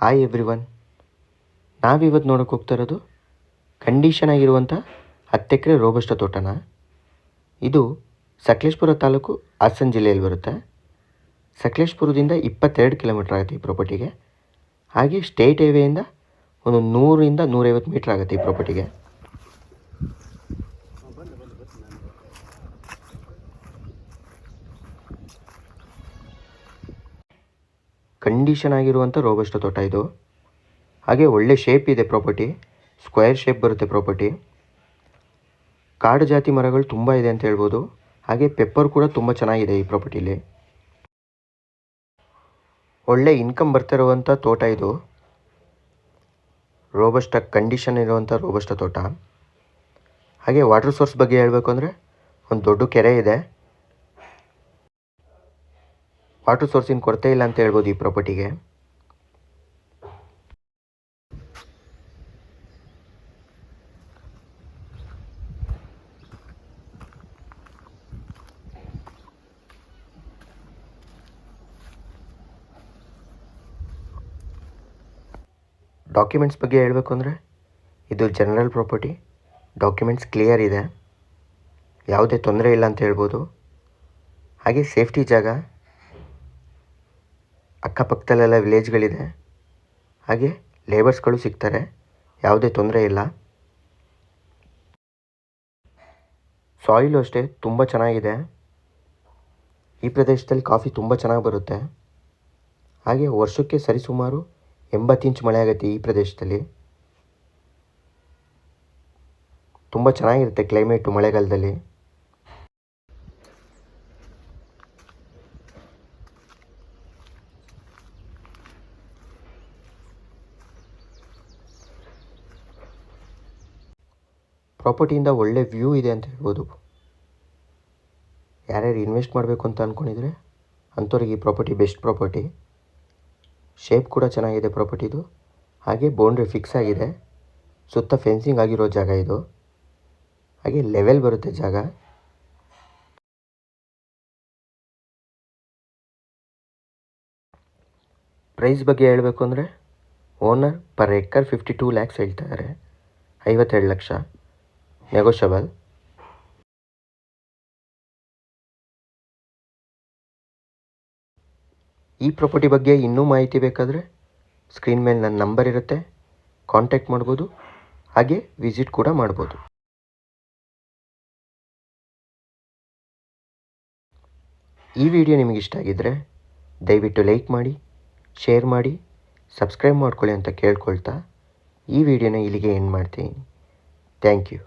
Hi everyone, ನಾವಿವತ್ತು ನೋಡೋಕೆ ಹೋಗ್ತಾ ಇರೋದು ಕಂಡೀಷನ್ ಆಗಿರುವಂಥ 10 ಎಕರೆ ರೋಬಸ್ಟ ತೋಟನ. ಇದು ಸಕಲೇಶಪುರ ತಾಲೂಕು ಹಾಸನ ಜಿಲ್ಲೆಯಲ್ಲಿ ಬರುತ್ತೆ. ಸಕಲೇಶಪುರದಿಂದ 22 ಕಿಲೋಮೀಟ್ರ್ ಆಗುತ್ತೆ ಈ ಪ್ರಾಪರ್ಟಿಗೆ. ಹಾಗೆ ಸ್ಟೇಟ್ ಹೈವೇಯಿಂದ ಒಂದು 100ರಿಂದ 150 ಮೀಟ್ರ್ ಆಗುತ್ತೆ ಈ ಪ್ರಾಪರ್ಟಿಗೆ. ಕಂಡೀಷನ್ ಆಗಿರುವಂಥ ರೋಬಸ್ಟ ತೋಟ ಇದು. ಹಾಗೆ ಒಳ್ಳೆ ಶೇಪ್ ಇದೆ ಪ್ರಾಪರ್ಟಿ, ಸ್ಕ್ವೇರ್ ಶೇಪ್ ಬರುತ್ತೆ ಪ್ರಾಪರ್ಟಿ. ಕಾಡು ಜಾತಿ ಮರಗಳು ತುಂಬ ಇದೆ ಅಂತ ಹೇಳ್ಬೋದು. ಹಾಗೆ ಪೆಪ್ಪರ್ ಕೂಡ ತುಂಬ ಚೆನ್ನಾಗಿದೆ ಈ ಪ್ರಾಪರ್ಟಿಲಿ. ಒಳ್ಳೆ ಇನ್ಕಮ್ ಬರ್ತಿರುವಂಥ ತೋಟ ಇದು. ರೋಬಸ್ಟ ಕಂಡೀಷನ್ ಇರುವಂಥ ರೋಬಸ್ಟ ತೋಟ. ಹಾಗೆ ವಾಟರ್ ಸೋರ್ಸ್ ಬಗ್ಗೆ ಹೇಳಬೇಕು ಅಂದರೆ ಒಂದು ದೊಡ್ಡ ಕೆರೆ ಇದೆ. ವಾಟರ್ ಸೋರ್ಸಿನ ಕೊರತೆ ಇಲ್ಲ ಅಂತ ಹೇಳ್ಬೋದು ಈ ಪ್ರಾಪರ್ಟಿಗೆ. ಡಾಕ್ಯುಮೆಂಟ್ಸ್ ಬಗ್ಗೆ ಹೇಳಬೇಕು ಅಂದರೆ ಇದು ಜನರಲ್ ಪ್ರಾಪರ್ಟಿ. ಡಾಕ್ಯುಮೆಂಟ್ಸ್ ಕ್ಲಿಯರ್ ಇದೆ, ಯಾವುದೇ ತೊಂದರೆ ಇಲ್ಲ ಅಂತ ಹೇಳ್ಬೋದು. ಹಾಗೆ ಸೇಫ್ಟಿ ಜಾಗ, ಅಕ್ಕಪಕ್ಕದಲ್ಲೆಲ್ಲ ವಿಲೇಜ್ಗಳಿದೆ. ಹಾಗೆ ಲೇಬರ್ಸ್ಗಳು ಸಿಗ್ತಾರೆ, ಯಾವುದೇ ತೊಂದರೆ ಇಲ್ಲ. ಸಾಯಿಲು ಅಷ್ಟೇ ತುಂಬ ಚೆನ್ನಾಗಿದೆ. ಈ ಪ್ರದೇಶದಲ್ಲಿ ಕಾಫಿ ತುಂಬ ಚೆನ್ನಾಗಿ ಬರುತ್ತೆ. ಹಾಗೆ ವರ್ಷಕ್ಕೆ ಸರಿಸುಮಾರು 80 ಇಂಚ್ ಮಳೆ ಆಗುತ್ತೆ ಈ ಪ್ರದೇಶದಲ್ಲಿ. ತುಂಬ ಚೆನ್ನಾಗಿರುತ್ತೆ ಕ್ಲೈಮೇಟು ಮಳೆಗಾಲದಲ್ಲಿ. ಪ್ರಾಪರ್ಟಿಯಿಂದ ಒಳ್ಳೆ ವ್ಯೂ ಇದೆ ಅಂತ ಹೇಳ್ಬೋದು. ಯಾರ್ಯಾರು ಇನ್ವೆಸ್ಟ್ ಮಾಡಬೇಕು ಅಂತ ಅಂದ್ಕೊಂಡಿದ್ರೆ ಅಂಥವ್ರಿಗೆ ಈ ಪ್ರಾಪರ್ಟಿ ಬೆಸ್ಟ್ ಪ್ರಾಪರ್ಟಿ. ಶೇಪ್ ಕೂಡ ಚೆನ್ನಾಗಿದೆ ಪ್ರಾಪರ್ಟಿದು. ಹಾಗೆ ಬೌಂಡ್ರಿ ಫಿಕ್ಸ್ ಆಗಿದೆ, ಸುತ್ತ ಫೆನ್ಸಿಂಗ್ ಆಗಿರೋ ಜಾಗ ಇದು. ಹಾಗೆ ಲೆವೆಲ್ ಬರುತ್ತೆ ಜಾಗ. ಪ್ರೈಸ್ ಬಗ್ಗೆ ಹೇಳಬೇಕು ಅಂದರೆ ಓನರ್ ಪರ್ ಎಕರ್ 52 ಲ್ಯಾಕ್ಸ್ ಹೇಳ್ತಾ ಇದ್ದಾರೆ. 52 ಲಕ್ಷ ನೆಗೋಷಿಯಬಲ್. ಈ ಪ್ರಾಪರ್ಟಿ ಬಗ್ಗೆ ಇನ್ನೂ ಮಾಹಿತಿ ಬೇಕಾದರೆ ಸ್ಕ್ರೀನ್ ಮೇಲೆ ನನ್ನ ನಂಬರ್ ಇರುತ್ತೆ, ಕಾಂಟ್ಯಾಕ್ಟ್ ಮಾಡ್ಬೋದು. ಹಾಗೆ ವಿಸಿಟ್ ಕೂಡ ಮಾಡ್ಬೋದು. ಈ ವಿಡಿಯೋ ನಿಮಗೆ ಇಷ್ಟ ಆಗಿದ್ದರೆ ದಯವಿಟ್ಟು ಲೈಕ್ ಮಾಡಿ, ಶೇರ್ ಮಾಡಿ, ಸಬ್ಸ್ಕ್ರೈಬ್ ಮಾಡ್ಕೊಳ್ಳಿ ಅಂತ ಕೇಳ್ಕೊಳ್ತಾ ಈ ವಿಡಿಯೋನ ಇಲ್ಲಿಗೆ ಎಂಡ್ ಮಾಡ್ತೀನಿ. Thank you.